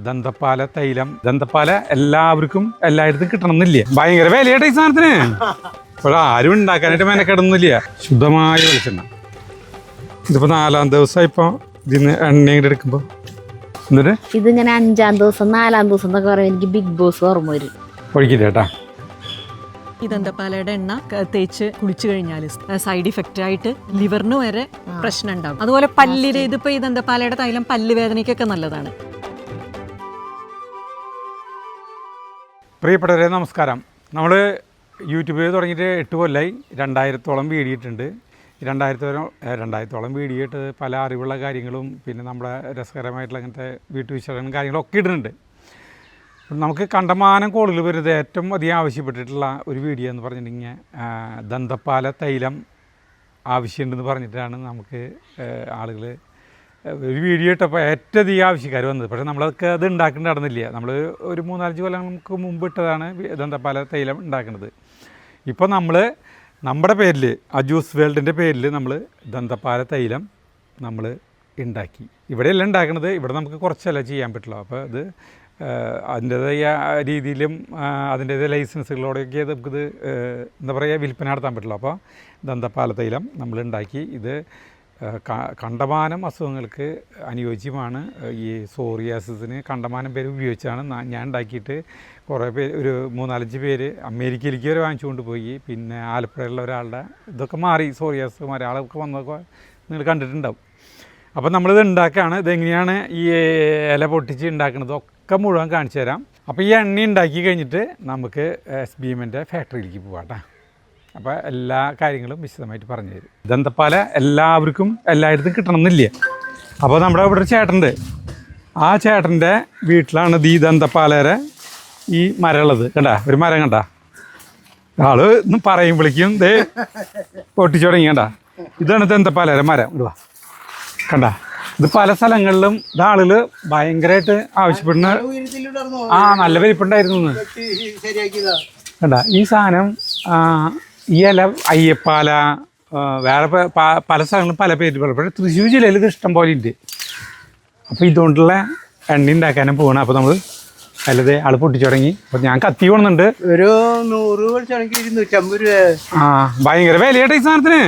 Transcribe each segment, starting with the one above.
ദന്തപ്പാല തൈലം. ദന്തപ്പാല എല്ലാവർക്കും എല്ലായിടത്തും കിട്ടണമെന്നില്ല, ഭയങ്കര വിലയുടെ ഈ സാധനത്തിന്. ഇപ്പോൾ ആരും ഉണ്ടാക്കാനായിട്ട് മെനക്കെടുന്നില്ല. ശുദ്ധമായ വെളിച്ചെണ്ണ. ഇതിപ്പോൾ 4-ാം ദിവസം ഇപ്പോൾ ഇതിന് എണ്ണ ഇങ്ങോട്ട് എടുക്കുമ്പോൾ എന്നിട്ട് ഇതിങ്ങനെ 5-ാം ദിവസം 4-ാം ദിവസം എന്നൊക്കെ പറയുമ്പോൾ എനിക്ക് ബിഗ് ബോസ് ഓർമ്മ വരും. ഒഴിക്കില്ല കേട്ടാ. ഈ ദന്തപ്പാലയുടെ എണ്ണ തേച്ച് കുളിച്ചു കഴിഞ്ഞാൽ സൈഡ് ഇഫക്റ്റ് ആയിട്ട് ലിവറിന് വരെ പ്രശ്നം ഉണ്ടാകും. അതുപോലെ പല്ലിന് ഇതിപ്പോ ഈ ദന്തപ്പാലയുടെ തൈലം പല്ല് വേദനയ്ക്കൊക്കെ നല്ലതാണ്. പ്രിയപ്പെട്ടവരെ നമസ്കാരം. നമ്മൾ യൂട്യൂബിൽ തുടങ്ങിയിട്ട് 8 കൊല്ലമായി. 2000-ഓളം വീഡിയോ ഇട്ടുണ്ട്. 2000-ഓളം വീഡിയോ ഇട്ട് പല അറിവുള്ള കാര്യങ്ങളും പിന്നെ നമ്മുടെ രസകരമായിട്ടുള്ള അങ്ങനത്തെ വീട്ടുവിശേഷങ്ങളും കാര്യങ്ങളൊക്കെ ഇടുന്നുണ്ട്. നമുക്ക് കണ്ടമാനം കോളുകൾ വരുന്നത് ഏറ്റവും അധികം ആവശ്യപ്പെട്ടിട്ടുള്ള ഒരു വീഡിയോ എന്ന് പറഞ്ഞിട്ടുണ്ടെങ്കിൽ ദന്തപ്പാല തൈലം ആവശ്യമുണ്ടെന്ന് പറഞ്ഞിട്ടാണ് നമുക്ക് ആളുകൾ ഒരു വീഡിയോ ഇട്ടപ്പോൾ ഏറ്റവും അധികം ആവശ്യക്കാർ വന്നത്. പക്ഷേ നമ്മളതൊക്കെ അത് ഉണ്ടാക്കേണ്ടി നടന്നില്ല. നമ്മൾ ഒരു 3-4 കൊല്ലങ്ങൾക്ക് മുമ്പ് ഇട്ടതാണ് ദന്തപ്പാല തൈലം ഉണ്ടാക്കുന്നത്. ഇപ്പോൾ നമ്മൾ നമ്മുടെ പേരിൽ അജൂസ് വേൾഡിൻ്റെ പേരിൽ നമ്മൾ ദന്തപ്പാല തൈലം നമ്മൾ ഉണ്ടാക്കി. ഇവിടെയല്ല ഉണ്ടാക്കുന്നത്, ഇവിടെ നമുക്ക് കുറച്ചല്ല ചെയ്യാൻ പറ്റുള്ളൂ. അപ്പോൾ അത് അതിൻ്റേതായ രീതിയിലും അതിൻ്റേതായ ലൈസൻസുകളോടെയൊക്കെ നമുക്കിത് എന്താ പറയുക വിൽപ്പന നടത്താൻ പറ്റുള്ളൂ. അപ്പോൾ ദന്തപ്പാല തൈലം നമ്മളുണ്ടാക്കി. ഇത് കണ്ടമാനം അസുഖങ്ങൾക്ക് അനുയോജ്യമാണ്. ഈ സോറിയാസിന് കണ്ടമാനം പേര് ഉപയോഗിച്ചാണ് ഞാൻ ഉണ്ടാക്കിയിട്ട് കുറേ പേര്, ഒരു 3-4 പേര് അമേരിക്കയിലേക്ക് വരെ വാങ്ങിച്ചുകൊണ്ട് പോയി. പിന്നെ ആലപ്പുഴയുള്ള ഒരാളുടെ ഇതൊക്കെ മാറി, സോറിയാസ് ഒരാളൊക്കെ വന്നതൊക്കെ നിങ്ങൾ കണ്ടിട്ടുണ്ടാവും. അപ്പോൾ നമ്മളിത് ഉണ്ടാക്കുകയാണ്. ഇതെങ്ങനെയാണ് ഈ ഇല പൊട്ടിച്ച് ഉണ്ടാക്കുന്നത് ഒക്കെ മുഴുവൻ കാണിച്ചു തരാം. അപ്പോൾ ഈ എണ്ണ ഉണ്ടാക്കി കഴിഞ്ഞിട്ട് നമുക്ക് SBMൻ്റെ ഫാക്ടറിയിലേക്ക് പോകാം കേട്ടോ. അപ്പോൾ എല്ലാ കാര്യങ്ങളും വിശദമായിട്ട് പറഞ്ഞു തരും. ദന്തപ്പാല എല്ലാവർക്കും എല്ലായിടത്തും കിട്ടണമെന്നില്ല. അപ്പോൾ നമ്മുടെ ഇവിടെ ഒരു ചേട്ടനുണ്ട്. ആ ചേട്ടൻ്റെ വീട്ടിലാണ് ഈ ദന്തപ്പാലയുടെ ഈ മരം ഉള്ളത്. കണ്ടാ, ഒരു മരം കണ്ടാ, ആള് ഇന്ന് പറയുമ്പോഴേക്കും ദേ പൊട്ടിച്ചു തുടങ്ങി. കണ്ടാ, ഇതാണ് ദന്തപ്പാലയുടെ മരം. ഇടുക കണ്ടാ, ഇത് പല സ്ഥലങ്ങളിലും ഇത് ആളുകൾ ഭയങ്കരമായിട്ട് ആവശ്യപ്പെടുന്ന നല്ല വലിപ്പുണ്ടായിരുന്നു. കണ്ടാ, ഈ സാധനം ഈ ഇല അയ്യപ്പാല വേറെ പല സ്ഥലങ്ങളും പല പേര് പറയും. പക്ഷേ തൃശ്ശൂർ ജില്ലയിൽ ഇത് ഇഷ്ടം പോലെ ഉണ്ട്. അപ്പോൾ ഇതുകൊണ്ടുള്ള എണ്ണ ഉണ്ടാക്കാനും പോകണം. അപ്പോൾ നമ്മൾ അല്ലതെ ആൾ പൊട്ടിച്ചു തുടങ്ങി. അപ്പോൾ ഞാൻ കത്തി കൊണ്ടുണ്ട്. ഒരു 100 വെളിച്ചാണെങ്കിൽ 250 രൂപ. ഭയങ്കര വിലയുടെ ഈ സാധനത്തിന്.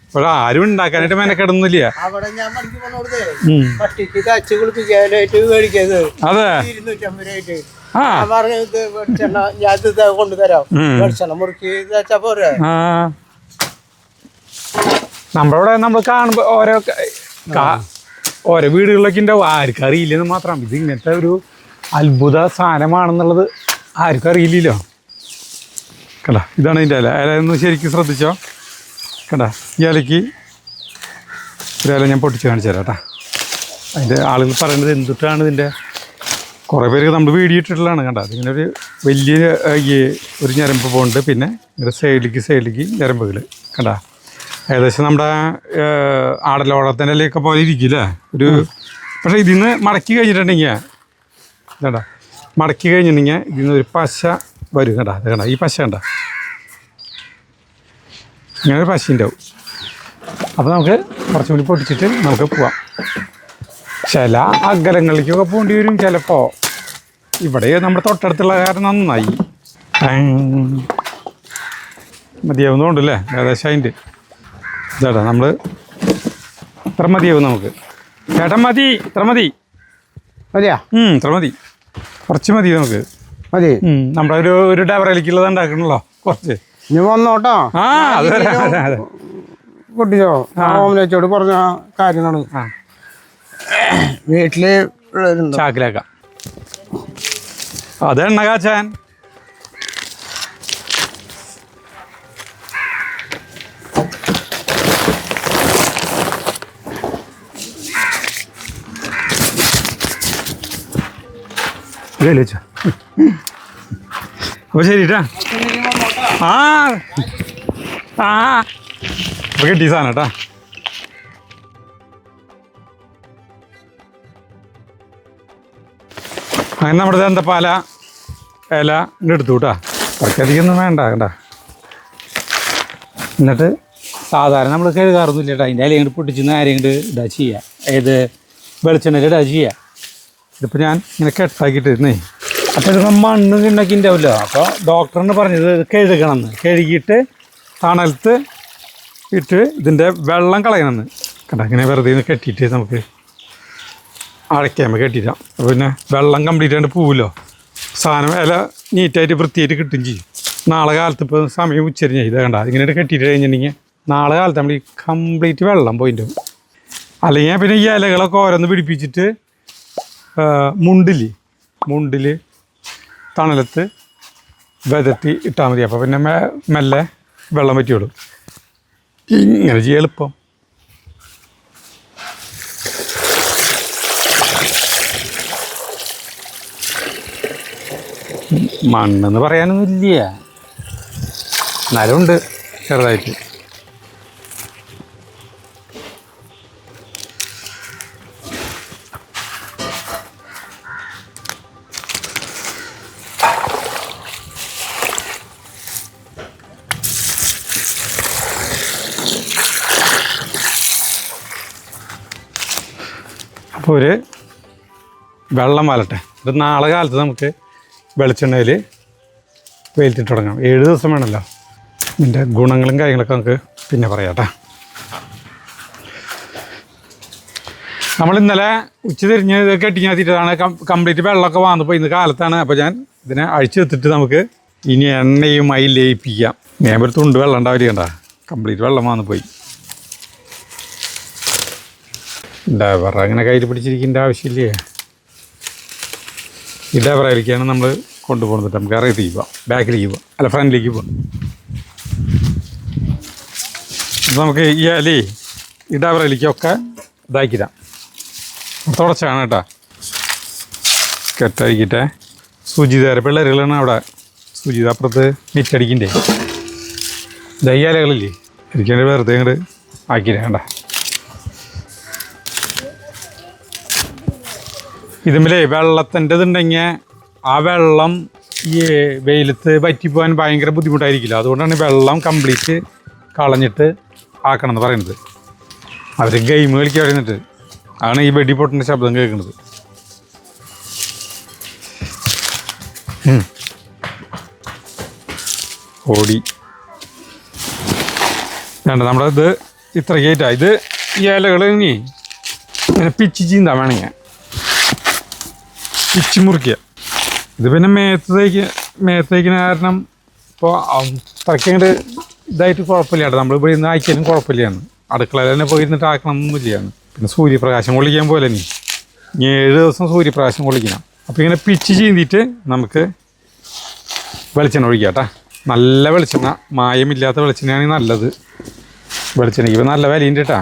ഇപ്പോൾ ആരും ഉണ്ടാക്കാനായിട്ട് മെനക്കെടുന്നില്ല. അവിടെ ഞാൻ പണിക്ക് പോണോടത്ത് പട്ടിക്ക് തച്ച് കുളിപ്പിക്കാനായിട്ട് മേടിക്കത്. അതെ, 250 രൂപയായിട്ട്. പറഞ്ഞത് വെളിച്ചെണ്ണ ഞാൻ കൊണ്ടുതരാം, വെളിച്ചെണ്ണ മുറുക്കി തച്ചാ പോരെ. നമ്മളിവിടെ നമ്മൾ കാണുമ്പോൾ ഓരോ വീടുകളിലൊക്കെ ഉണ്ടാവും. ആർക്കും അറിയില്ലെന്ന് മാത്രം. ഇത് ഇങ്ങനത്തെ ഒരു അത്ഭുത സാധനമാണെന്നുള്ളത് ആർക്കും അറിയില്ലല്ലോ. കണ്ടാ, ഇതാണ് ഇതിൻ്റെ ഇല. ഇല ഒന്ന് ശരിക്കും ശ്രദ്ധിച്ചോ. കണ്ടാ, ഈ ഇലയ്ക്ക് ഒരു ഇല ഞാൻ പൊട്ടിച്ച് കാണിച്ചു തരാം കേട്ടോ. അതിൻ്റെ ആളുകൾ പറയുന്നത് എന്തിട്ടാണ് ഇതിൻ്റെ, കുറേ പേര് നമ്മൾ വീഡിയോ ഇട്ടിട്ടുള്ളതാണ്. കണ്ടാ, അതിങ്ങനെ ഒരു വലിയ ഒരു ഞരമ്പ് പോകുന്നുണ്ട്. പിന്നെ ഇങ്ങനെ സൈഡിലേക്ക് ഞരമ്പുകൾ കണ്ടാ, ഏകദേശം നമ്മുടെ ആടലോടത്തിൻ്റെ ഇലയൊക്കെ പോലെ ഇരിക്കില്ലേ ഒരു. പക്ഷേ ഇതിന്ന് മടക്കി കഴിഞ്ഞിട്ടുണ്ടെങ്കിൽ കണ്ടാ, മടക്കി കഴിഞ്ഞിട്ടുണ്ടെങ്കിൽ ഇതിന്ന് ഒരു പശ വരും. കണ്ടാ, അത് കണ്ടാ, ഈ പശ കണ്ടാ, ഇങ്ങനെ ഒരു പശ ഉണ്ടാവും. അപ്പോൾ നമുക്ക് കുറച്ചും കൂടി പൊട്ടിച്ചിട്ട് നമുക്ക് പോവാം. ചില അകലങ്ങളിലേക്കൊക്കെ പോകേണ്ടി വരും ചിലപ്പോൾ. ഇവിടെ നമ്മുടെ തൊട്ടടുത്തുള്ള കാരണം നന്നായി മതിയാവുന്നതുകൊണ്ടല്ലേ. ഏകദേശം അതിൻ്റെ ഇതാടാ നമ്മൾ ഇത്ര മതിയാവും നമുക്ക്. ചേട്ടൻ മതി, ഇത്ര മതി. മതിയാ? ഇത്ര മതി, കുറച്ച് മതി നമുക്ക്. മതി. നമ്മുടെ ഒരു ഡബറയിലേക്കുള്ളത് ഉണ്ടാക്കണല്ലോ കുറച്ച്. ഇനി വന്നോട്ടോ. അത് പൊട്ടിച്ചോ. ഓമനച്ചോട് പറഞ്ഞ കാര്യങ്ങളാണ്. വീട്ടില് ചാക്കിലാക്കാം. അത് എണ്ണ കാച്ചാൻ. അപ്പൊ ശരിട്ടാ. അപ്പൊ കിട്ടിയ സാധനം കേട്ടാ. അങ്ങനെ നമ്മുടെ ദന്തപ്പാല ഇല എടുത്തു കേട്ടാ. കുറച്ചധികം ഒന്നും വേണ്ട കേട്ടാ. എന്നിട്ട് സാധാരണ നമ്മൾ കഴുകാറൊന്നുമില്ല കേട്ടോ. അതിൻ്റെ ഇല ഇങ്ങോട്ട് പൊട്ടിച്ച് നേരെ ഇങ്ങോട്ട് ഇടാ ചെയ്യുക. ഏത് വെളിച്ചെണ്ണയിൽ ഇടാ ചെയ്യുക. ഇതിപ്പോൾ ഞാൻ ഇങ്ങനെ കെട്ടാക്കിയിട്ടിരുന്നേ. അപ്പോൾ ഇത് മണ്ണ് ഉണ്ടാക്കി ഉണ്ടാവില്ല. അപ്പോൾ ഡോക്ടറിന് പറഞ്ഞത് ഇത് കഴുകണമെന്ന്, കഴുകിയിട്ട് തണലത്ത് ഇട്ട് ഇതിൻ്റെ വെള്ളം കളയണമെന്ന്. കണ്ട ഇങ്ങനെ വെറുതെ ഒന്ന് കെട്ടിയിട്ട് നമുക്ക് അടയ്ക്കാമ കെട്ടിയിട്ടാം. അപ്പോൾ പിന്നെ വെള്ളം കംപ്ലീറ്റ് ആയിട്ട് പോവുമല്ലോ, സാധനം ഇല നീറ്റായിട്ട് വൃത്തിയായിട്ട് കിട്ടുകയും ചെയ്യും. നാളെ കാലത്ത് ഇപ്പോൾ സമയം ഉച്ചരിഞ്ഞ ഇത് കണ്ട ഇങ്ങനെ കെട്ടിയിട്ട് കഴിഞ്ഞിട്ടുണ്ടെങ്കിൽ നാളെ കാലത്ത് നമ്മൾ ഈ കംപ്ലീറ്റ് വെള്ളം പോയിട്ട് പോകും. അല്ലെങ്കിൽ പിന്നെ ഈ ഇലകളൊക്കെ ഓരോന്ന് പിടിപ്പിച്ചിട്ട് മുണ്ടിൽ തണലത്ത് വിതത്തി ഇട്ടാൽ മതി. അപ്പോൾ പിന്നെ മെല്ലെ വെള്ളം പറ്റിയോളും. ഇങ്ങനെ ചെയ്യാൻ എളുപ്പം. മണ്ണെന്ന് പറയാനൊന്നും ഇല്ല, നരമുണ്ട് ചെറുതായിട്ട്. അപ്പോൾ ഒരു വെള്ളം വാലട്ടെ. ഇത് നാളെ കാലത്ത് നമുക്ക് വെളിച്ചെണ്ണയിൽ വെയിലത്തിട്ട് തുടങ്ങാം. 7 ദിവസം വേണമല്ലോ. ഇതിൻ്റെ ഗുണങ്ങളും കാര്യങ്ങളൊക്കെ നമുക്ക് പിന്നെ പറയാം കേട്ടോ. നമ്മൾ ഇന്നലെ ഉച്ച തിരിഞ്ഞ് ഇത് കെട്ടിഞ്ഞാത്തിയിട്ടാണ് കംപ്ലീറ്റ് വെള്ളമൊക്കെ വന്നപ്പോൾ ഇന്ന് കാലത്താണ്. അപ്പോൾ ഞാൻ ഇതിനെ അഴിച്ചെടുത്തിട്ട് നമുക്ക് ഇനി എണ്ണയുമായി ലയിപ്പിക്കാം. ഞാൻ ഒരു തുണ്ട് വെള്ളം ഉണ്ടാവില്ല, കണ്ട കംപ്ലീറ്റ് വെള്ളം വന്ന് പോയി. ഡൈവർ അങ്ങനെ കയ്യിൽ പിടിച്ചിരിക്കേണ്ട ആവശ്യമില്ലേ. ഈ ഡൈവറായിരിക്കാണ് നമ്മൾ കൊണ്ടുപോകുന്നത്. നമുക്ക് അറിയത്തേക്ക് പോവാം, ബാക്കിലേക്ക് പോവാം, അല്ല ഫ്രണ്ടിലേക്ക് പോവാം. അപ്പോൾ നമുക്ക് ഈ അലേ ഈ ഡൈവറിലേക്കൊക്കെ ഇതാക്കിടാം. തുടച്ചാണ് കേട്ടോ, കെട്ടടിക്കട്ടെ. സുജിതേരെ പിള്ളേരുകളാണ് അവിടെ. സുജിത അപ്പുറത്ത് മിറ്റടിക്കണ്ടേ. ഈ ഇലകളില്ലേ ഇരിക്കേണ്ട വെറുതെ ഇങ്ങോട്ട് ആക്കിയില്ല വേണ്ട. ഇതുമല്ലേ വെള്ളത്തിൻ്റെതുണ്ടെങ്കിൽ ആ വെള്ളം ഈ വെയിലത്ത് വറ്റിപ്പോകാൻ ഭയങ്കര ബുദ്ധിമുട്ടായിരിക്കില്ല. അതുകൊണ്ടാണ് വെള്ളം കംപ്ലീറ്റ് കളഞ്ഞിട്ട് ആക്കണം എന്ന് പറയുന്നത്. അവർ ഗെയിം കളിക്കാൻ പറയുന്നിട്ട് ആണ് ഈ വെടി പൊട്ടുന്ന ശബ്ദം കേൾക്കുന്നത്. ഓടി വേണ്ട നമ്മുടെ ഇത് ഇത്ര ഗേറ്റാ. ഇത് ഈ ഇലകൾ ഇനി ഇങ്ങനെ പിച്ചി ചീന്താ വേണമെങ്കിൽ പിച്ചി മുറിക്കുക. ഇത് പിന്നെ മേത്തേക്കിന് കാരണം ഇപ്പോൾ അത്രയ്ക്കങ്ങോട്ട് ഇതായിട്ട് കുഴപ്പമില്ല കേട്ടോ. നമ്മൾ ഇവിടെ നിന്ന് ആക്കിയാലും കുഴപ്പമില്ലാണ്. അടുക്കളയിൽ തന്നെ പോയിരുന്നിട്ട് ആക്കണമെന്നൊന്നുമില്ലാണ്. പിന്നെ സൂര്യപ്രകാശം കൊള്ളിക്കാൻ പോലെ ഇനി 7 ദിവസം സൂര്യപ്രകാശം കൊള്ളിക്കണം. അപ്പോൾ ഇങ്ങനെ പിച്ചി ചീന്തിയിട്ട് നമുക്ക് വെളിച്ചെണ്ണ ഒഴിക്കാം കേട്ടോ. നല്ല വെളിച്ചെണ്ണ, മായമില്ലാത്ത വെളിച്ചെണ്ണയാണ് നല്ലത്. വെളിച്ചെണ്ണയ്ക്ക് ഇപ്പോൾ നല്ല വിലയുണ്ട് കേട്ടോ.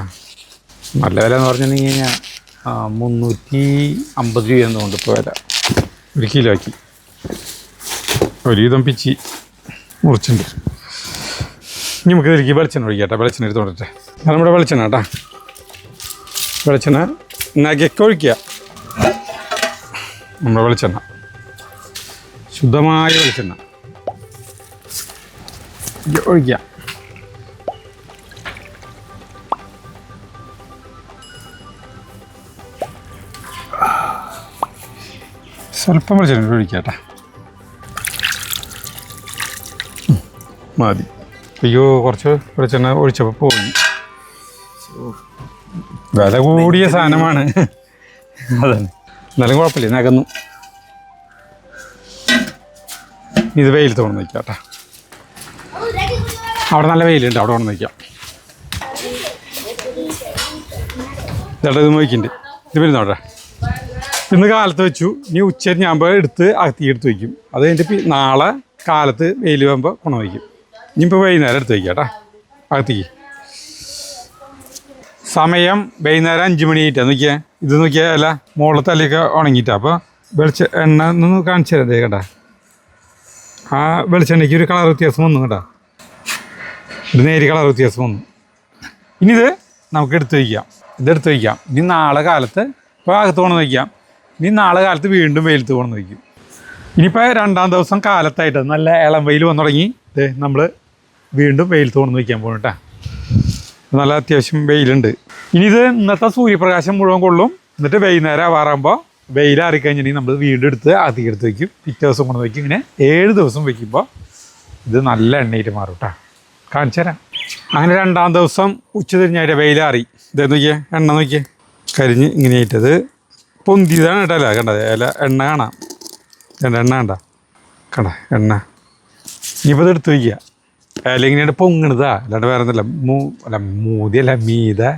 നല്ല വില എന്ന് പറഞ്ഞിട്ടുണ്ടെങ്കിൽ കഴിഞ്ഞാൽ 350 രൂപ എന്നുകൊണ്ട് ഇപ്പോൾ വില 1 കിലോയ്ക്ക്. ഒരുവിധം പിച്ചി മുറിച്ചിട്ടുണ്ട്. ഇനി നമുക്ക് ഇതിലേക്ക് വെളിച്ചെണ്ണ ഒഴിക്കാം കേട്ടോ. വെളിച്ചെണ്ണ എടുത്തോട്ടെ. അത് നമ്മുടെ വെളിച്ചെണ്ണ കേട്ടോ. വെളിച്ചെണ്ണ നഗയ്ക്ക് ഒഴിക്കുക. നമ്മുടെ വെളിച്ചെണ്ണ ശുദ്ധമായ വെളിച്ചെണ്ണ ഒഴിക്കുക. സ്വല്പം വെളിച്ചെണ്ണ ഒഴിക്കുക കേട്ടോ. മതി. അയ്യോ കുറച്ച് വെളിച്ചെണ്ണ ഒഴിച്ചപ്പോൾ പോയി. വില കൂടിയ സാധനമാണ് അതന്നെ. എന്നാലും കുഴപ്പമില്ല, നകന്നു. ഇത് വെയിൽ തോന്നുന്നു വയ്ക്കാം കേട്ടോ. അവിടെ നല്ല വെയിലുണ്ട്, അവിടെ കൊണ്ട് വയ്ക്കാം. ചേട്ടാ ഇത് നോക്കിണ്ട്. ഇത് വരുന്നോട്ടെ. ഇന്ന് കാലത്ത് വെച്ചു. ഇനി ഉച്ചരിഞ്ഞാകുമ്പോൾ എടുത്ത് അകത്തിയെടുത്ത് വയ്ക്കും. അത് കഴിഞ്ഞിട്ട് നാളെ കാലത്ത് വെയിൽ വരുമ്പോൾ കൊണ്ടു വയ്ക്കും. ഇനിയിപ്പോൾ വൈകുന്നേരം എടുത്ത് വയ്ക്കാം കേട്ടോ അകത്തേക്ക്. സമയം വൈകുന്നേരം 5 മണി ആയിട്ടാണ്. നോക്കിയാൽ ഇത് നോക്കിയാൽ അല്ല മുകളിൽ തലയൊക്കെ ഉണങ്ങിയിട്ടാണ്. അപ്പോൾ എണ്ണ ഒന്ന് കാണിച്ചു തരാം കേട്ടോ. ആ വെളിച്ചെണ്ണയ്ക്ക് ഒരു കളർ വ്യത്യാസം വന്നു കേട്ടോ. ഒരു നേരി കളർ വ്യത്യാസം വന്നു. ഇനി ഇത് നമുക്ക് എടുത്ത് വയ്ക്കാം. ഇതെടുത്ത് വയ്ക്കാം. ഇനി നാളെ കാലത്ത് ഇപ്പോൾ അകത്ത് കൊണ്ടു വയ്ക്കാം. ഇനി നാളെ കാലത്ത് വീണ്ടും വെയിലത്ത് കൊണ്ടു വയ്ക്കും. ഇനിയിപ്പോൾ 2-ാം ദിവസം കാലത്തായിട്ട് നല്ല ഇളം വെയിൽ വന്നു തുടങ്ങി. ഇത് നമ്മൾ വീണ്ടും വെയിലത്ത് കൊണ്ടു വയ്ക്കാൻ പോകും കേട്ടോ. നല്ല അത്യാവശ്യം വെയിലുണ്ട്. ഇനി ഇത് ഇന്നത്തെ സൂര്യപ്രകാശം മുഴുവൻ കൊള്ളും. എന്നിട്ട് വൈകുന്നേരം ആവാറാകുമ്പോൾ വെയിലാറി കഴിഞ്ഞിട്ടുണ്ടെങ്കിൽ നമ്മൾ വീണ്ടും എടുത്ത് അധികം എടുത്ത് വയ്ക്കും. പിറ്റേ ദിവസം കൊണ്ട് വയ്ക്കും. ഇങ്ങനെ 7 ദിവസം വയ്ക്കുമ്പോൾ ഇത് നല്ല എണ്ണയിട്ട് മാറും കേട്ടോ. കാണിച്ചു തരാം. അങ്ങനെ 2-ാം ദിവസം ഉച്ച തിരിഞ്ഞായിട്ട് വെയിലാറി. ഇതേ നോക്കിയേ, എണ്ണ നോക്കിയേ, കരിഞ്ഞ് ഇങ്ങനെ ആയിട്ടത് പൊന്തിയതാണ് കേട്ടല്ല. കണ്ടത് ഇല എണ്ണ കാണാം. എണ്ണ കണ്ട കണ്ട എണ്ണ. ഇനിയിപ്പോൾ ഇത് എടുത്ത് വയ്ക്കുക. ഇല ഇങ്ങനെയായിട്ട് പൊങ്ങണതാ, അല്ലാണ്ട് വേറെ ഒന്നുമില്ല. മൂതിയല്ല, മീതെ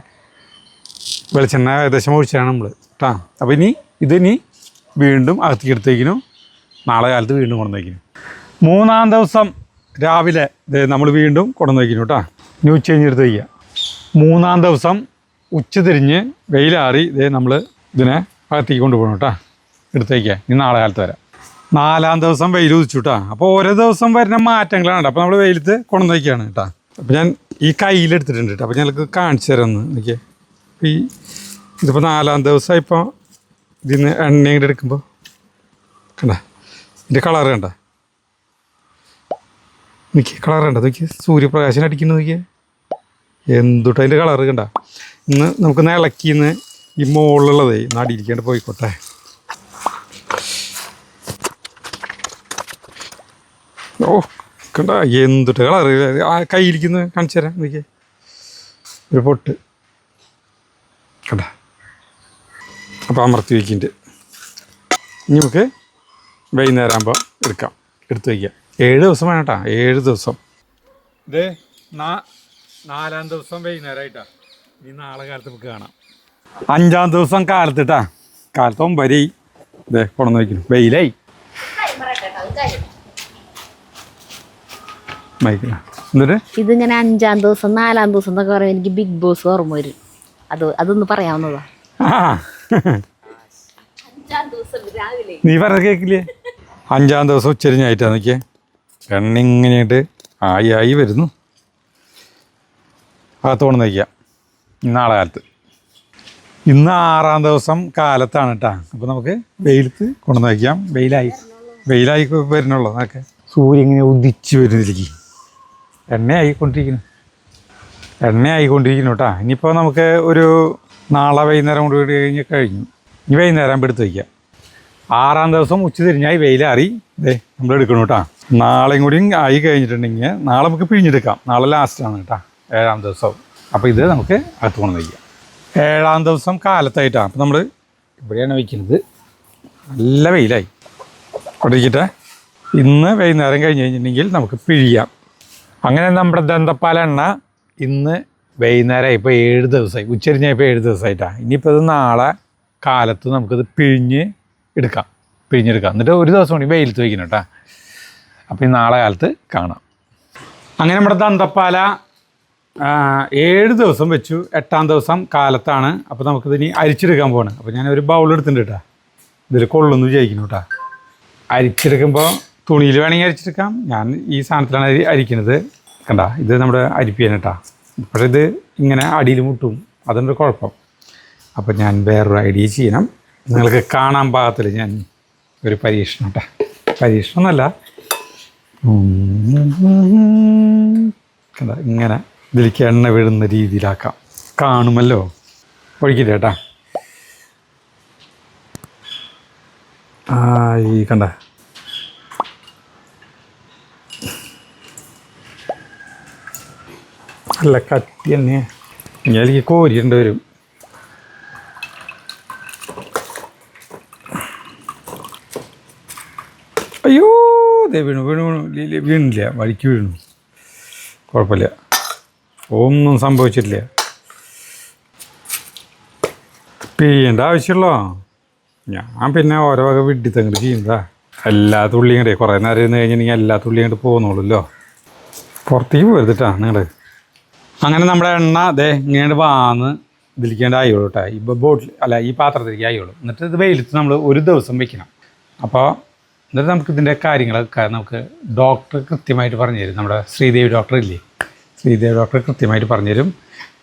വെളിച്ചെണ്ണ ഏകദേശം ഒഴിച്ചാണ് നമ്മൾ കേട്ടോ. അപ്പോൾ ഇതിനി വീണ്ടും അകത്തേക്ക് എടുത്തേക്കിനും നാളെ കാലത്ത് വീണ്ടും കൊണ്ടു വയ്ക്കുന്നു. 3-ാം ദിവസം രാവിലെ നമ്മൾ വീണ്ടും കൊണ്ടു വയ്ക്കുന്നു കേട്ടോ. ഇനി ഉച്ച കഴിഞ്ഞെടുത്ത് വയ്ക്കുക. 3-ാം ദിവസം ഉച്ച തിരിഞ്ഞ് വെയിലാറി നമ്മൾ ഇതിനെ അകത്തേക്ക് കൊണ്ടുപോകണം കേട്ടോ. എടുത്ത് വയ്ക്കുക. ഇനി നാളെ കാലത്ത് വരാം. 4-ാം ദിവസം വെയിൽ ഉദിച്ചു കേട്ടോ. അപ്പോൾ ഓരോ ദിവസം വരുന്ന മാറ്റങ്ങളാണ് കേട്ടോ. അപ്പോൾ നമ്മൾ വെയിലത്ത് കൊണ്ടു വയ്ക്കുകയാണ് കേട്ടോ. അപ്പോൾ ഞാൻ ഈ കയ്യിലെടുത്തിട്ടുണ്ട് കേട്ടോ. അപ്പോൾ ഞങ്ങൾക്ക് കാണിച്ചു തരാം ഒന്ന് നോക്കിയേ. അപ്പോൾ ഇതിപ്പോൾ 4-ാം ദിവസം ഇപ്പോൾ ഇതിന്ന് എണ്ണ ഇങ്ങോട്ട് എടുക്കുമ്പോൾ കണ്ട ഇതിൻ്റെ കളറ് കണ്ട, നോക്കി കളർ കണ്ട, നോക്കി സൂര്യപ്രകാശം അടിക്കുന്നത് നോക്കിയേ, എന്തുട്ട് അതിൻ്റെ കളറ് കണ്ട. ഇന്ന് നമുക്കൊന്ന് ഇളക്കിന്ന് ഈ മുകളിലുള്ളതേ നടിയിരിക്കാണ്ട് പോയിക്കോട്ടെ. ഓ കണ്ട എന്തുട്ട് കളറ് ആ കയ്യിലിരിക്കുന്നത് കാണിച്ചു തരാം. നോക്കിയേ ഒരു പൊട്ട് കണ്ട. അപ്പോൾ അമർത്തി വയ്ക്കുന്നുണ്ട്. ഇനി നമുക്ക് വൈകുന്നേരം ആകുമ്പോൾ എടുത്ത് വയ്ക്കാം. 7 ദിവസം വേണം കേട്ടോ. 7 ദിവസം. ഇത് 4-ാം ദിവസം വൈകുന്നേരമായിട്ടാ. ഇനി നാളെ കാലത്ത് നമുക്ക് കാണാം. 5-ാം ദിവസം കാലത്ത് കേട്ടാ. കാലത്ത് 9 ഇതേ കൊണ്ടു വയ്ക്കുന്നു. വെയിലായി എന്നിട്ട് ഇതിങ്ങനെ 5-ാം ദിവസം 4-ാം ദിവസം എന്നൊക്കെ പറയുമ്പോൾ എനിക്ക് ബിഗ് ബോസ് ഓർമ്മ വരും. അതൊന്ന് പറയാവുന്നതാ. നീ പറഞ്ഞ കേൾക്കില്ലേ? 5-ാം ദിവസം ഉച്ചരിഞ്ഞായിട്ടാ നോക്കിയേ, എണ്ണ ഇങ്ങനെയായിട്ട് ആയി വരുന്നു. അകത്ത് കൊണ്ടു വയ്ക്കാം നാളെ കാലത്ത്. ഇന്ന് 6-ാം ദിവസം കാലത്താണ് കേട്ടോ. അപ്പോൾ നമുക്ക് വെയിലത്ത് കൊണ്ടു വയ്ക്കാം. വെയിലായി വരുന്നുള്ളൂ. അതൊക്കെ സൂര്യൻ ഇങ്ങനെ ഉദിച്ച് വരുന്നതിലേക്ക് എണ്ണയായിക്കൊണ്ടിരിക്കുന്നു കേട്ടോ. ഇനിയിപ്പോൾ നമുക്ക് ഒരു നാളെ വൈകുന്നേരം കൊണ്ട് കഴിഞ്ഞു. ഇനി വൈകുന്നേരം എടുത്ത് വയ്ക്കാം. 6-ാം ദിവസം ഉച്ച തിരിഞ്ഞായി വെയിലാറി നമ്മൾ എടുക്കണം കേട്ടോ. നാളെയും കൂടി ആയി കഴിഞ്ഞിട്ടുണ്ടെങ്കിൽ നാളെ നമുക്ക് പിഴിഞ്ഞെടുക്കാം. നാളെ ലാസ്റ്റാണ് കേട്ടോ, 7-ാം ദിവസവും. അപ്പോൾ ഇത് നമുക്ക് അകത്ത് കൊണ്ടു വയ്ക്കാം. 7-ാം ദിവസം കാലത്തായിട്ടാണ്. അപ്പോൾ നമ്മൾ ഇവിടെയാണ് വയ്ക്കുന്നത്. നല്ല വെയിലായി അവിടെ ഇരിക്കട്ടെ. ഇന്ന് വൈകുന്നേരം കഴിഞ്ഞ് കഴിഞ്ഞിട്ടുണ്ടെങ്കിൽ നമുക്ക് പിഴിയാം. അങ്ങനെ നമ്മുടെ ദന്തപ്പാല എണ്ണ ഇന്ന് വൈകുന്നേരമായി ഇപ്പോൾ 7 ദിവസമായി. ഉച്ചരിഞ്ഞായപ്പോൾ 7 ദിവസമായിട്ടാണ്. ഇനിയിപ്പോൾ ഇത് നാളെ കാലത്ത് നമുക്കിത് പിഴിഞ്ഞെടുക്കാം. എന്നിട്ട് ഒരു ദിവസം കൂടി വെയിലത്ത് വയ്ക്കണം കേട്ടോ. അപ്പോൾ ഈ നാളെ കാലത്ത് കാണാം. അങ്ങനെ നമ്മുടെ ദന്തപ്പാല 7 ദിവസം വെച്ചു. 8-ാം ദിവസം കാലത്താണ്. അപ്പോൾ നമുക്കിതിനി അരിച്ചെടുക്കാൻ പോവാണ്. അപ്പോൾ ഞാനൊരു ബൗൾ എടുത്തിട്ടുണ്ട് കേട്ടോ. ഇതിൽ കൊള്ളുന്നു വിചാരിക്കുന്നു കേട്ടോ. അരിച്ചെടുക്കുമ്പോൾ തുണിയിൽ വേണമെങ്കിൽ അരിച്ചെടുക്കാം. ഞാൻ ഈ സാധനത്തിലാണ് അരിക്കുന്നത്. കണ്ട ഇത് നമ്മുടെ അരിപ്പിയാണ് കേട്ടോ. പക്ഷേ ഇത് ഇങ്ങനെ അടിയിൽ മുട്ടും, അതൊരു കുഴപ്പം. അപ്പോൾ ഞാൻ വേറൊരു ഐഡിയ ചെയ്യണം. നിങ്ങൾക്ക് കാണാൻ പാകത്തിൽ ഞാൻ ഒരു പരീക്ഷണം കേട്ടോ. പരീക്ഷണമൊന്നുമല്ല, കണ്ട ഇങ്ങനെ ഇതിലേക്ക് എണ്ണ വീഴുന്ന രീതിയിലാക്കാം. കാണുമല്ലോ. ഒഴിക്കില്ല കേട്ടാ. ഈ കണ്ട നല്ല കട്ടി തന്നെ. എനിക്ക് കോരിയേണ്ടി വരും. അയ്യോ ദേ വീണില്ല, വഴിക്ക് വീണു. കുഴപ്പമില്ല, ഒന്നും സംഭവിച്ചിട്ടില്ല. പിഴിയേണ്ട ആവശ്യമുള്ളോ? ഞാൻ പിന്നെ ഓരോ വക വിഡിത്തങ്ങോട്ട് ചെയ്യുന്നതാ. എല്ലാ തുള്ളിയും കൂടെ കുറേ നേരം ഇരുന്ന് കഴിഞ്ഞിട്ടുണ്ടെങ്കിൽ എല്ലാ തുള്ളിയും കൂടെ പോകുന്നുള്ളൂല്ലോ. പുറത്തേക്ക് പോരുതിട്ടാ നിങ്ങൾ. അങ്ങനെ നമ്മുടെ എണ്ണ ഇങ്ങനെ വാന്ന് ഇതിലേക്കേണ്ട ആയുള്ളൂ കേട്ടോ. ഈ ബോട്ടിൽ അല്ല, ഈ പാത്രത്തിലേക്ക് ആയുള്ളൂ. എന്നിട്ട് ഇത് വെയിലത്ത് നമ്മൾ ഒരു ദിവസം വെക്കണം. അപ്പോൾ എന്നിട്ട് നമുക്ക് ഇതിൻ്റെ കാര്യങ്ങളൊക്കെ നമുക്ക് ഡോക്ടർ കൃത്യമായിട്ട് പറഞ്ഞു തരും. നമ്മുടെ ശ്രീദേവി ഡോക്ടർ ഇല്ലേ, ശ്രീദേവി ഡോക്ടർ കൃത്യമായിട്ട് പറഞ്ഞു തരും.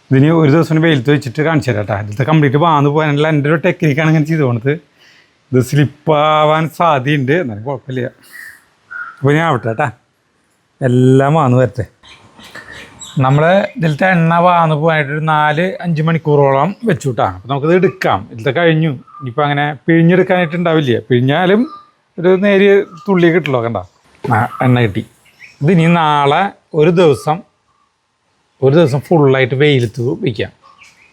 ഇതിന് ഒരു ദിവസം വെയിലത്ത് വെച്ചിട്ട് കാണിച്ചു തരാം കേട്ടോ. ഇതിലത്തെ കംപ്ലീറ്റ് വാന്ന് പോകാനുള്ള എൻ്റെ ഒരു ടെക്നിക്കാണ് ഇങ്ങനെ ചെയ്ത് പോകുന്നത്. ഇത് സ്ലിപ്പാവാൻ സാധ്യതയുണ്ട്, എന്നാലും കുഴപ്പമില്ല. അപ്പോൾ ഞാൻ ആവട്ടെ കേട്ടാ, എല്ലാം വാന്ന് വരട്ടെ. നമ്മൾ ഇതിലത്തെ എണ്ണ വാന്ന് പോകാനായിട്ട് ഒരു 4-5 മണിക്കൂറോളം വെച്ചു കിട്ടാണ്. അപ്പോൾ നമുക്കിത് എടുക്കാം. ഇതിലത്തെ കഴിഞ്ഞു. ഇനിയിപ്പോൾ അങ്ങനെ പിഴിഞ്ഞെടുക്കാനായിട്ട് ഉണ്ടാവില്ല. പിഴിഞ്ഞാലും ഒരു നേരിയ തുള്ളി കിട്ടുമല്ലോ. കണ്ട എണ്ണ കിട്ടി. ഇത് ഇനി നാളെ ഒരു ദിവസം ഫുള്ളായിട്ട് വെയിലത്ത് വയ്ക്കാം.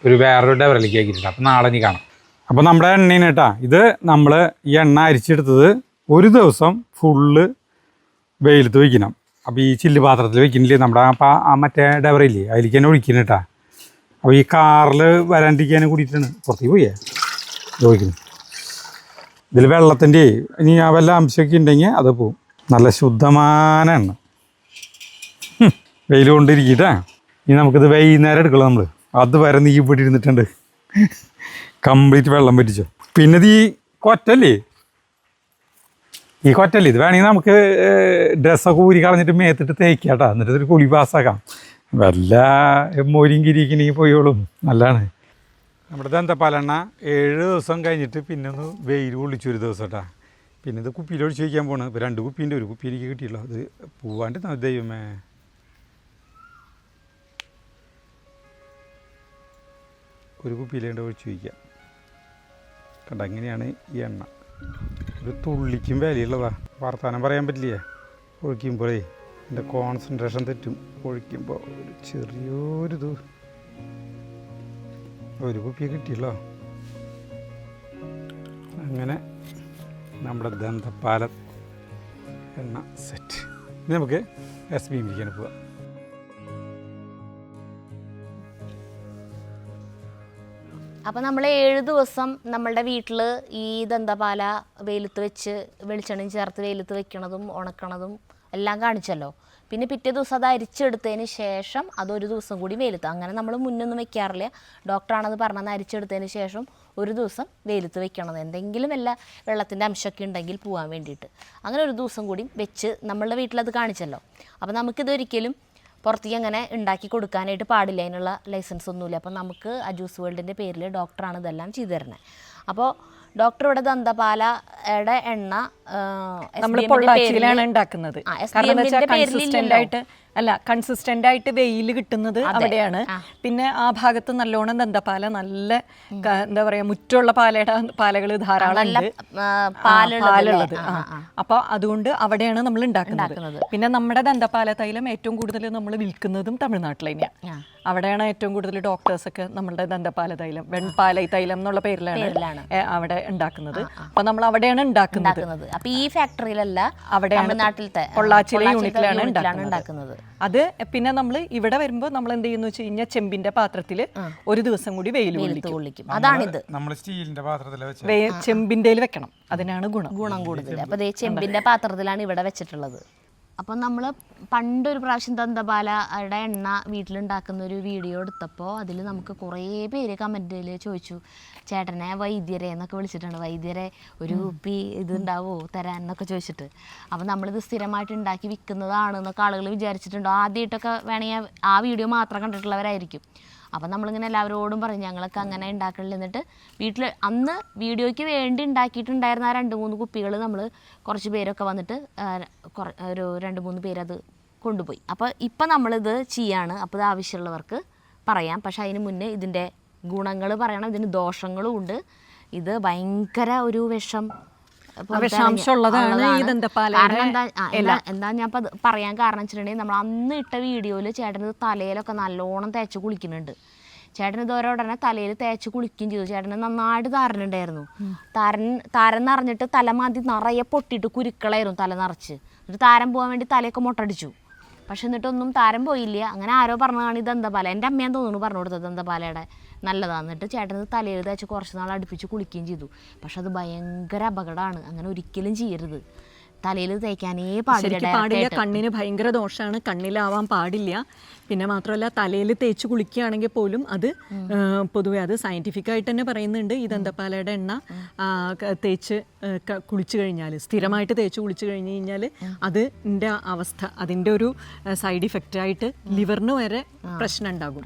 ഒരു വേറൊരു ഡവറിലേക്ക് ആക്കിയിട്ടുണ്ട്. അപ്പോൾ നാളെ ഇനി കാണാം. അപ്പോൾ നമ്മുടെ എണ്ണയാണ് കേട്ടോ. ഇത് നമ്മൾ ഈ എണ്ണ അരിച്ചെടുത്തത് ഒരു ദിവസം ഫുള്ള് വെയിലത്ത് വയ്ക്കണം. അപ്പോൾ ഈ ചില്ല് പാത്രത്തിൽ വെക്കുന്നില്ലേ നമ്മുടെ ആ മറ്റേ ഡവറില്ലേ, അതിലേക്ക് തന്നെ ഒഴിക്കണം കേട്ടോ. അപ്പോൾ ഈ കാറിൽ വരാണ്ടിരിക്കാനും കൂടിയിട്ടാണ് പുറത്തേക്ക് പോയേ ഒഴിക്കുന്നത്. ഇതിൽ വെള്ളത്തിൻ്റെ ഇനി വല്ല അംശമൊക്കെ ഉണ്ടെങ്കിൽ അത് പോവും. നല്ല ശുദ്ധമായ എണ്ണ വെയിൽ കൊണ്ടിരിക്കട്ടെ. ഇനി നമുക്കിത് വൈകുന്നേരം എടുക്കണം. നമ്മൾ അതുവരെ നീ ഇവിടെ ഇരുന്നിട്ടുണ്ട് കംപ്ലീറ്റ് വെള്ളം പറ്റിച്ചോ. പിന്നെ ഇത് ഈ കൊറ്റല്ലേ, ഇത് വേണമെങ്കിൽ നമുക്ക് ഡ്രസ്സൊക്കെ ഊരി കളഞ്ഞിട്ട് മേത്തിട്ട് തേക്കാം കേട്ടോ. എന്നിട്ട് ഒരു കുളി പാസ്സാക്കാം. വല്ല മോരിയും കിരിക്കണമെങ്കിൽ പോയോളും. നല്ലതാണ്. നമ്മുടെ ദന്തപ്പാലെണ്ണ 7 ദിവസം കഴിഞ്ഞിട്ട് പിന്നെ ഒന്ന് വെയിൽ കൊള്ളിച്ചു ഒരു ദിവസം കേട്ടോ. പിന്നെ ഇത് കുപ്പിയിൽ ഒഴിച്ച് വയ്ക്കാൻ പോകണം. ഇപ്പോൾ 2 കുപ്പീൻ്റെ ഒരു കുപ്പി എനിക്ക് കിട്ടിയല്ലോ. അത് പോവാണ്ട് ദൈവമേ. ഒരു കുപ്പിയിലേണ്ട ഒഴിച്ച് വയ്ക്കാം. കണ്ട ഇങ്ങനെയാണ് ഈ എണ്ണ. ഒരു തുള്ളിക്കും വിലയുള്ളതാ. വർത്താനം പറയാൻ പറ്റില്ലേ ഒഴിക്കുമ്പോഴേ. എൻ്റെ കോൺസെൻട്രേഷൻ തെറ്റും ഒഴിക്കുമ്പോൾ. ഒരു ചെറിയൊരിത് ഒരു കുപ്പി കിട്ടിയല്ലോ. അങ്ങനെ നമ്മുടെ ദന്തപ്പാല എണ്ണ സെറ്റ്. ഇനി നമുക്ക് SB പിടിക്കാൻ പോവാം. അപ്പോൾ നമ്മൾ 7 ദിവസം നമ്മളുടെ വീട്ടിൽ ഈ ദന്തപാല വെയിലത്ത് വെച്ച് വെളിച്ചെണ്ണയും ചേർത്ത് വെയിലത്ത് വെക്കണതും ഉണക്കണതും എല്ലാം കാണിച്ചല്ലോ. പിന്നെ പിറ്റേ ദിവസം അത് അരിച്ചെടുത്തതിന് ശേഷം അതൊരു ദിവസം കൂടി വെയിലത്ത്, അങ്ങനെ നമ്മൾ മുന്നൊന്നും വെക്കാറില്ല. ഡോക്ടറാണത് പറഞ്ഞത് അരിച്ചെടുത്തതിന് ശേഷം ഒരു ദിവസം വെയിലത്ത് വെക്കണത്, എന്തെങ്കിലും വല്ല വെള്ളത്തിൻ്റെ അംശമൊക്കെ ഉണ്ടെങ്കിൽ പോകാൻ വേണ്ടിയിട്ട്. അങ്ങനെ ഒരു ദിവസം കൂടി വെച്ച് നമ്മളുടെ വീട്ടിലത് കാണിച്ചല്ലോ. അപ്പോൾ നമുക്കിതൊരിക്കലും പുറത്തേക്ക് അങ്ങനെ ഉണ്ടാക്കി കൊടുക്കാനായിട്ട് പാടില്ല. അതിനുള്ള ലൈസൻസ് ഒന്നുമില്ല. അപ്പോൾ നമുക്ക് അജൂസ് വേൾഡിൻ്റെ പേരിൽ ഡോക്ടറാണ് ഇതെല്ലാം ചെയ്തു തരുന്നത്. അപ്പോൾ ഡോക്ടർ ഇവിടെ ദന്തപാലയുടെ എണ്ണ നമ്മൾ പൊള്ളാച്ചിയിലാണ് ഉണ്ടാക്കുന്നത്. കൺസിസ്റ്റന്റ് ആയിട്ട് വെയിൽ കിട്ടുന്നത് അവിടെയാണ്. പിന്നെ ആ ഭാഗത്ത് നല്ലോണം ദന്തപാല നല്ല എന്താ പറയാ മുറ്റുള്ള പാലകൾ ധാരാളം ഉണ്ട് പാലുള്ളത്. അപ്പൊ അതുകൊണ്ട് അവിടെയാണ് നമ്മൾ ഉണ്ടാക്കുന്നത്. പിന്നെ നമ്മുടെ ദന്തപാല തൈലം ഏറ്റവും കൂടുതൽ നമ്മൾ വിൽക്കുന്നതും തമിഴ്നാട്ടിൽ തന്നെയാണ്. അവിടെയാണ് ഏറ്റവും കൂടുതൽ ഡോക്ടേഴ്സ് ഒക്കെ നമ്മളുടെ ദന്തപാല തൈലം വെൺപാല തൈലം എന്നുള്ള പേരിലാണ് അവിടെ ഉണ്ടാക്കുന്നത്. അപ്പൊ നമ്മൾ അവിടെയാണ് ഉണ്ടാക്കുന്നത്. അപ്പൊ ഈ ഫാക്ടറിയിലല്ല, അവിടെ തമിഴ്നാട്ടിലത്തെ പൊള്ളാച്ചിയിലെ യൂണിറ്റിലാണ് ഉണ്ടാക്കുന്നത്. അത് പിന്നെ നമ്മൾ ഇവിടെ വരുമ്പോൾ നമ്മൾ എന്ത് ചെയ്യുന്ന വെച്ച് കഴിഞ്ഞാൽ ചെമ്പിന്റെ പാത്രത്തിൽ ഒരു ദിവസം കൂടി വെയിൽ കൊള്ളിക്കും. അതാണിത്. ചെമ്പിന്റെ വെക്കണം. അതിനാണ് ഗുണം കൂടുതൽ. അപ്പൊ ചെമ്പിന്റെ പാത്രത്തിലാണ് ഇവിടെ വെച്ചിട്ടുള്ളത്. അപ്പം നമ്മൾ പണ്ടൊരു പ്രാവശ്യം ദന്തപാലയുടെ എണ്ണ വീട്ടിലുണ്ടാക്കുന്ന ഒരു വീഡിയോ എടുത്തപ്പോൾ അതിൽ നമുക്ക് കുറേ പേര് കമൻറ്റിൽ ചോദിച്ചു, ചേട്ടനെ വൈദ്യരെ എന്നൊക്കെ വിളിച്ചിട്ടുണ്ട്, വൈദ്യരെ ഒരു കുപ്പി ഇതുണ്ടാവോ തരാൻ എന്നൊക്കെ ചോദിച്ചിട്ട്. അപ്പം നമ്മളിത് സ്ഥിരമായിട്ട് ഉണ്ടാക്കി വിൽക്കുന്നതാണെന്നൊക്കെ ആളുകൾ വിചാരിച്ചിട്ടുണ്ടോ. ആദ്യമായിട്ടൊക്കെ വേണമെങ്കിൽ ആ വീഡിയോ മാത്രം കണ്ടിട്ടുള്ളവരായിരിക്കും. അപ്പം നമ്മളിങ്ങനെ എല്ലാവരോടും പറയും ഞങ്ങളൊക്കെ അങ്ങനെ ഉണ്ടാക്കണില്ല. എന്നിട്ട് വീട്ടിൽ അന്ന് വീഡിയോയ്ക്ക് വേണ്ടി ഉണ്ടാക്കിയിട്ടുണ്ടായിരുന്ന ആ 2-3 കുപ്പികൾ നമ്മൾ കുറച്ച് പേരൊക്കെ വന്നിട്ട് ഒരു 2-3 പേരത് കൊണ്ടുപോയി. അപ്പോൾ ഇപ്പം നമ്മളിത് ചെയ്യാണ്. അപ്പോൾ ഇത് ആവശ്യമുള്ളവർക്ക് പറയാം. പക്ഷേ അതിന് മുന്നേ ഇതിൻ്റെ ഗുണങ്ങൾ പറയണം, ഇതിന് ദോഷങ്ങളും ഉണ്ട്. ഇത് ഭയങ്കര ഒരു വിഷാംശമുള്ളതാണ്. എന്താ ഞാൻ ഇപ്പം പറയാൻ കാരണം വെച്ചിട്ടുണ്ടെങ്കിൽ നമ്മൾ അന്ന് ഇട്ട വീഡിയോയിൽ ചേട്ടന് തലയിലൊക്കെ നല്ലോണം തേച്ച് കുളിക്കുന്നുണ്ട്. ചേട്ടൻ ഇതോരോടനെ തലയിൽ തേച്ച് കുളിക്കുകയും ചെയ്തു. ചേട്ടന് നന്നായിട്ട് താരനുണ്ടായിരുന്നു. താരൻ നിറഞ്ഞിട്ട് തലമാതി നിറയെ പൊട്ടിയിട്ട് കുരുക്കളായിരുന്നു തല നിറച്ച്. എന്നിട്ട് താരം പോകാൻ വേണ്ടി തലയൊക്കെ മുട്ടടിച്ചു. പക്ഷെ എന്നിട്ടൊന്നും താരം പോയില്ല. അങ്ങനെ ആരോ പറഞ്ഞതാണ് ഈ ദന്തപാല, എൻ്റെ അമ്മയാൻ തോന്നുന്നു പറഞ്ഞു കൊടുത്തത് ദന്തപാലയുടെ നല്ലതാണ്. എന്നിട്ട് ചേട്ടന് തലയിൽ തേച്ച് കുറച്ച് നാൾ അടുപ്പിച്ച് കുളിക്കുകയും ചെയ്തു. പക്ഷെ അത് ഭയങ്കര അപകടമാണ്. അങ്ങനെ ഒരിക്കലും ചെയ്യരുത്. തലയിൽ തേക്കാനേ പാടില്ല. കണ്ണിന് ഭയങ്കര ദോഷമാണ്. കണ്ണിലാവാൻ പാടില്ല. പിന്നെ മാത്രമല്ല തലയിൽ തേച്ച് കുളിക്കുകയാണെങ്കിൽ പോലും അത് പൊതുവെ അത് സയൻറ്റിഫിക്കായിട്ട് തന്നെ പറയുന്നുണ്ട്. ഈ ദന്തപാലയുടെ എണ്ണ തേച്ച് കുളിച്ചു കഴിഞ്ഞാൽ, സ്ഥിരമായിട്ട് തേച്ച് കുളിച്ചു കഴിഞ്ഞ് കഴിഞ്ഞാൽ അതിൻ്റെ അവസ്ഥ, അതിൻ്റെ ഒരു സൈഡ് ഇഫക്റ്റായിട്ട് ലിവറിന് വരെ പ്രശ്നം ഉണ്ടാകും.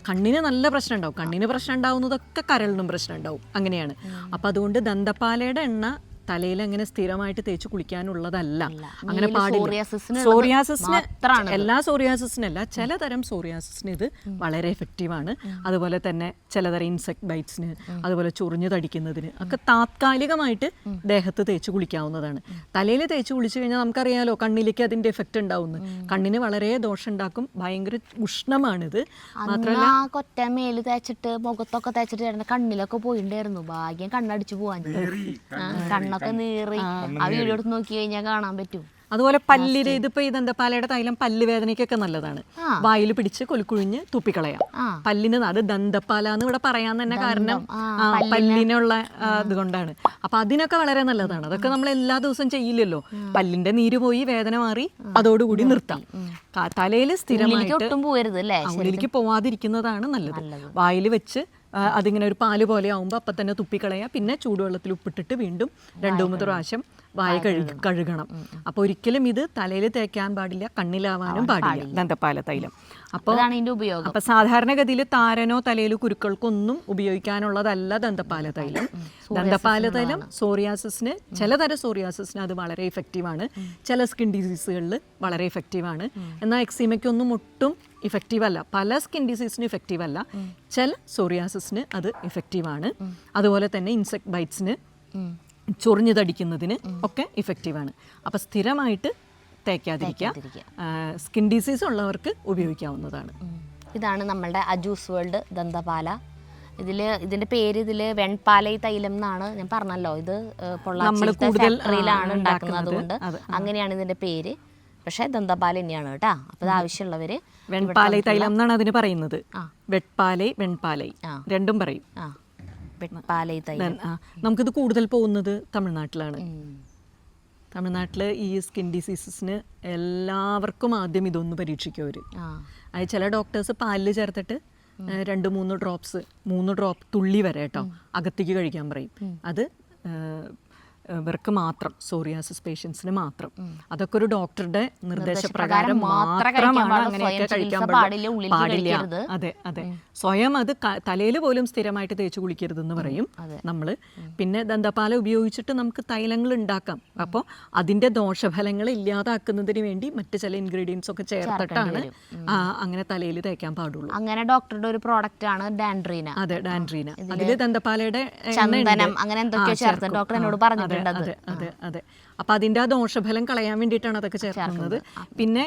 കണ്ണിന് നല്ല പ്രശ്നം ഉണ്ടാവും. കണ്ണിന് പ്രശ്നം ഉണ്ടാവുന്നതൊക്കെ കരളിനും പ്രശ്നം ഉണ്ടാവും. അങ്ങനെയാണ്. അപ്പം അതുകൊണ്ട് ദന്തപാലയുടെ എണ്ണ തലയിൽ അങ്ങനെ സ്ഥിരമായിട്ട് തേച്ച് കുളിക്കാനുള്ളതല്ല. അങ്ങനെ ഈ പാടില്ല. psoriasisന് സോറിയാസിസിന് മാത്രമാണ് എല്ലാ സോറിയാസിസിനല്ല, ചിലതരം സോറിയാസിസിന് ഇത് വളരെ എഫക്റ്റീവാണ്. അതുപോലെ തന്നെ ചിലതരം ഇൻസെക്ട് ബൈറ്റ്സിന്, അതുപോലെ ചൊറിഞ്ഞു തടിക്കുന്നതിന് ഒക്കെ താത്കാലികമായിട്ട് ദേഹത്ത് തേച്ച് കുളിക്കാവുന്നതാണ്. തലയിൽ തേച്ച് കുളിച്ചു കഴിഞ്ഞാൽ നമുക്കറിയാലോ കണ്ണിലേക്ക് അതിൻ്റെ എഫക്റ്റ് ഉണ്ടാവുന്നു. കണ്ണിന് വളരെ ദോഷം ഉണ്ടാക്കും. ഭയങ്കര ഉഷ്ണമാണിത്. മാത്രമല്ല കൊറ്റ മേല് തേച്ചിട്ട് മുഖത്തൊക്കെ തേച്ചിട്ട് ചേട്ടൻ്റെ കണ്ണിലൊക്കെ പോയിണ്ടായിരുന്നു. ഭാഗ്യം കണ്ണടിച്ചു പോവാൻ. കണ്ണൊക്കെ നീറി ആ വീഡിയോ എടുത്ത് നോക്കി കഴിഞ്ഞാൽ കാണാൻ പറ്റും. അതുപോലെ പല്ലിന് ഇതിപ്പോ ഈ ദന്തപാലയുടെ തൈലം പല്ല് വേദനയ്ക്കൊക്കെ നല്ലതാണ്. വായിൽ പിടിച്ച് കൊലുക്കുഴിഞ്ഞ് തുപ്പിക്കളയാം. പല്ലിന് അത് ദന്തപാല എന്ന് ഇവിടെ പറയാൻ തന്നെ കാരണം പല്ലിനുള്ള ഇതുകൊണ്ടാണ്. അപ്പൊ അതിനൊക്കെ വളരെ നല്ലതാണ്. അതൊക്കെ നമ്മൾ എല്ലാ ദിവസവും ചെയ്യില്ലല്ലോ. പല്ലിന്റെ നീര് പോയി വേദന മാറി അതോടുകൂടി നിർത്താം. തലയിൽ സ്ഥിരമായിട്ട് ഒട്ടും പോകരുത് അല്ലേ? ഉള്ളിലേക്ക് പോവാതിരിക്കുന്നതാണ് നല്ലത്. വായിൽ വെച്ച് അതിങ്ങനെ ഒരു പാല് പോലെ ആവുമ്പോൾ അപ്പം തന്നെ തുപ്പിക്കളയുക. പിന്നെ ചൂടുവെള്ളത്തിൽ ഉപ്പിട്ടിട്ട് വീണ്ടും 2-3 പ്രാവശ്യം വായ കഴുകണം. അപ്പോൾ ഒരിക്കലും ഇത് തലയിൽ തേക്കാൻ പാടില്ല, കണ്ണിലാവാനും പാടില്ല ദന്തപാല തൈലം. അപ്പോൾ ഉപയോഗം. അപ്പോൾ സാധാരണഗതിയിൽ താരനോ തലയിൽ കുരുക്കൾക്കൊന്നും ഉപയോഗിക്കാനുള്ളതല്ല ദന്തപാല തൈലം. ദന്തപാല തൈലം സോറിയാസിസിന്, ചിലതരം സോറിയാസിസിന് അത് വളരെ എഫക്റ്റീവാണ്. ചില സ്കിൻ ഡിസീസുകളിൽ വളരെ എഫക്റ്റീവാണ്. എന്നാൽ എക്സീമയ്ക്കൊന്നും ഒട്ടും ഇഫക്റ്റീവ് അല്ല. പല സ്കിൻ ഡിസീസിന് ഇഫക്റ്റീവ് അല്ല, ചില സോറിയാസിസിന് അത് ഇഫക്റ്റീവാണ്. അതുപോലെ തന്നെ ഇൻസെക്ട് ബൈറ്റ്സിന്, ചൊറിഞ്ഞു തടിക്കുന്നതിന് ഒക്കെ ഇഫക്റ്റീവാണ്. അപ്പോൾ സ്ഥിരമായിട്ട് തേക്കാതിരിക്കുക. സ്കിൻ ഡിസീസ് ഉള്ളവർക്ക് ഉപയോഗിക്കാവുന്നതാണ്. ഇതാണ് നമ്മളുടെ അജൂസ് വേൾഡ് ദന്തപാല. ഇതിന്റെ പേര് വെൺപാലൈ തൈലം എന്നാണ് ഞാൻ പറഞ്ഞല്ലോ. ഇത് പൊള്ളാച്ചിയിലത്തെ ഫാക്ടറിയിലാണ് ഉണ്ടാക്കുന്നത്. അതുകൊണ്ട് അങ്ങനെയാണ് ഇതിന്റെ പേര്. പക്ഷേ ദന്തപാല തന്നെയാണ് കേട്ടോ. അപ്പോൾ ഇത് ആവശ്യമുള്ളവര് വെൺപാലൈ തൈലം എന്നാണ് അതിന് പറയുന്നത്. വെട്പാലൈ, വെൺപാലൈ രണ്ടും പറയും. വെൺപാലൈ തൈലം. നമുക്കിത് കൂടുതൽ പോകുന്നത് തമിഴ്നാട്ടിലാണ്. തമിഴ്നാട്ടിൽ ഈ സ്കിൻ ഡിസീസസിന് എല്ലാവർക്കും ആദ്യം ഇതൊന്ന് പരീക്ഷിക്കും അവർ. അത് ചില ഡോക്ടേഴ്സ് പാലിൽ ചേർത്തിട്ട് 2-3 ഡ്രോപ്സ്, 3 ഡ്രോപ്പ് തുള്ളി വരെ കേട്ടോ അകത്തേക്ക് കഴിക്കാൻ പറയും. അത് ഇവർക്ക് മാത്രം, സോറിയാസിസ് പേഷ്യൻസിന് മാത്രം. അതൊക്കെ ഒരു ഡോക്ടറുടെ നിർദ്ദേശപ്രകാരം മാത്രമാണ് അങ്ങനെയൊക്കെ കഴിക്കാൻ പാടില്ല. അതെ അതെ. സ്വയം അത് തലയിൽ പോലും സ്ഥിരമായിട്ട് തേച്ച് കുളിക്കരുതെന്ന് പറയും നമ്മൾ. പിന്നെ ദന്തപാല ഉപയോഗിച്ചിട്ട് നമുക്ക് തൈലങ്ങൾ ഉണ്ടാക്കാം. അപ്പോൾ അതിൻ്റെ ദോഷഫലങ്ങൾ ഇല്ലാതാക്കുന്നതിന് വേണ്ടി മറ്റ് ചില ഇൻഗ്രീഡിയൻസ് ഒക്കെ ചേർത്തിട്ടാണ് അങ്ങനെ തലയിൽ തേക്കാൻ പാടുള്ളൂ. അങ്ങനെ ഡോക്ടറുടെ ഒരു പ്രോഡക്റ്റ് ആണ് ഡാൻഡ്രീന. അതെ, ഡാൻഡ്രീന. അതിൽ ദന്തപാലയുടെ അങ്ങനെ എന്തൊക്കെയോ ചേർത്ത് ഡോക്ടർ എന്നോട് പറഞ്ഞു. അതെ അതെ അതെ. അപ്പൊ അതിന്റെ ആ ദോഷഫലം കളയാൻ വേണ്ടിയിട്ടാണ് അതൊക്കെ ചേർക്കുന്നത്. പിന്നെ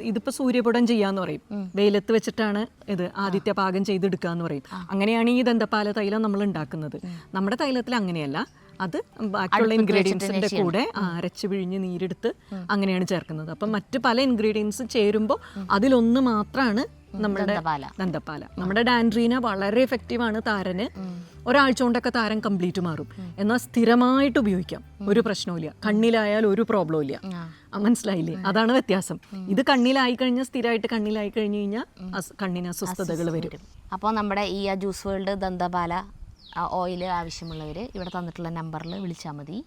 ഇതിപ്പോ സൂര്യപുടം ചെയ്യാന്ന് പറയും. വെയിലത്ത് വെച്ചിട്ടാണ് ഇത് ആദിത്യ പാകം ചെയ്തെടുക്കാന്ന് പറയും. അങ്ങനെയാണ് ഈ ദന്തപാല തൈലം നമ്മൾ ഉണ്ടാക്കുന്നത്. നമ്മുടെ തൈലത്തിൽ അങ്ങനെയല്ല. അത് ബാക്കിയുള്ള ഇൻഗ്രീഡിയൻസിന്റെ കൂടെ അരച്ച് പിഴിഞ്ഞ് നീരെടുത്ത് അങ്ങനെയാണ് ചേർക്കുന്നത്. അപ്പം മറ്റ് പല ഇൻഗ്രീഡിയൻസും ചേരുമ്പോൾ അതിലൊന്ന് മാത്രമാണ് നമ്മുടെ ദന്തപാല. നമ്മുടെ ഡാൻഡ്രീന വളരെ എഫക്റ്റീവാണ് താരന്. ഒരാഴ്ച കൊണ്ടൊക്കെ താരൻ കംപ്ലീറ്റ് മാറും. എന്നാൽ സ്ഥിരമായിട്ട് ഉപയോഗിക്കാം, ഒരു പ്രശ്നവും. കണ്ണിലായാൽ ഒരു പ്രോബ്ലം ഇല്ല. മനസ്സിലായില്ലേ? അതാണ് വ്യത്യാസം. ഇത് കണ്ണിലായി കഴിഞ്ഞാൽ, സ്ഥിരമായിട്ട് കണ്ണിലായി കഴിഞ്ഞ് കഴിഞ്ഞാൽ കണ്ണിന് അസ്വസ്ഥതകൾ വരും. അപ്പോൾ നമ്മുടെ ഈ അജൂസ് വേൾഡ് ദന്തപാല ഓയിൽ ആവശ്യമുള്ളവർ ഇവിടെ തന്നിട്ടുള്ള നമ്പറിൽ വിളിച്ചാൽ മതി.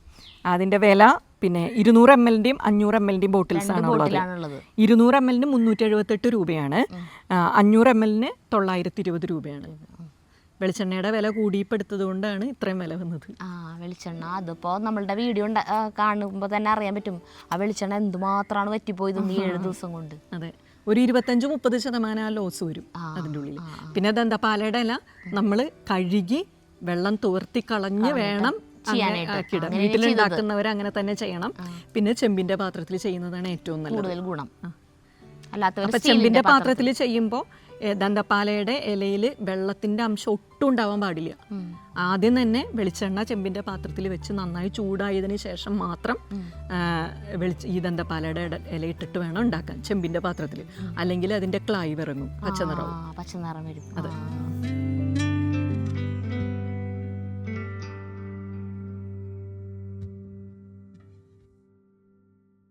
അതിൻ്റെ വില പിന്നെ 200 ml-ൻ്റെയും 500 ml-ൻ്റെയും ബോട്ടിൽസ് ആണുള്ളത്. 200 ml-ന് 378 രൂപയാണ്, 500 ml-ന് 920 രൂപയാണ്. വെളിച്ചെണ്ണയുടെ വില കൂടിപ്പെടുത്തത് കൊണ്ടാണ് ഇത്രയും വില വന്നത്. വെളിച്ചെണ്ണ അതിപ്പോൾ നമ്മളുടെ വീഡിയോ കാണുമ്പോൾ തന്നെ അറിയാൻ പറ്റും ആ വെളിച്ചെണ്ണ എന്തുമാത്രമാണ് വറ്റിപ്പോയത് 7 ദിവസം കൊണ്ട്. അതെ, ഒരു 25-30% ലോസ് വരും അതിൻ്റെ ഉള്ളിൽ. പിന്നെ ദന്തപാലയുടെ ഇല നമ്മൾ കഴുകി വെള്ളം തോർത്തി കളഞ്ഞ് വേണം ആക്കിയിടാം. വീട്ടിലുണ്ടാക്കുന്നവർ അങ്ങനെ തന്നെ ചെയ്യണം. പിന്നെ ചെമ്പിന്റെ പാത്രത്തിൽ ചെയ്യുന്നതാണ് ഏറ്റവും നല്ലത്, ഗുണം. അപ്പൊ ചെമ്പിന്റെ പാത്രത്തിൽ ചെയ്യുമ്പോൾ ദന്തപാലയുടെ ഇലയിൽ വെള്ളത്തിന്റെ അംശം ഒട്ടും ഉണ്ടാവാൻ പാടില്ല. ആദ്യം തന്നെ വെളിച്ചെണ്ണ ചെമ്പിന്റെ പാത്രത്തിൽ വെച്ച് നന്നായി ചൂടായതിനു ശേഷം മാത്രം ഈ ദന്തപാലയുടെ ഇല ഇട്ടിട്ട് വേണം ഉണ്ടാക്കാൻ ചെമ്പിന്റെ പാത്രത്തിൽ. അല്ലെങ്കിൽ അതിന്റെ ക്ലൈവ് ഇറങ്ങും, പച്ചനിറം വരും. അതെ.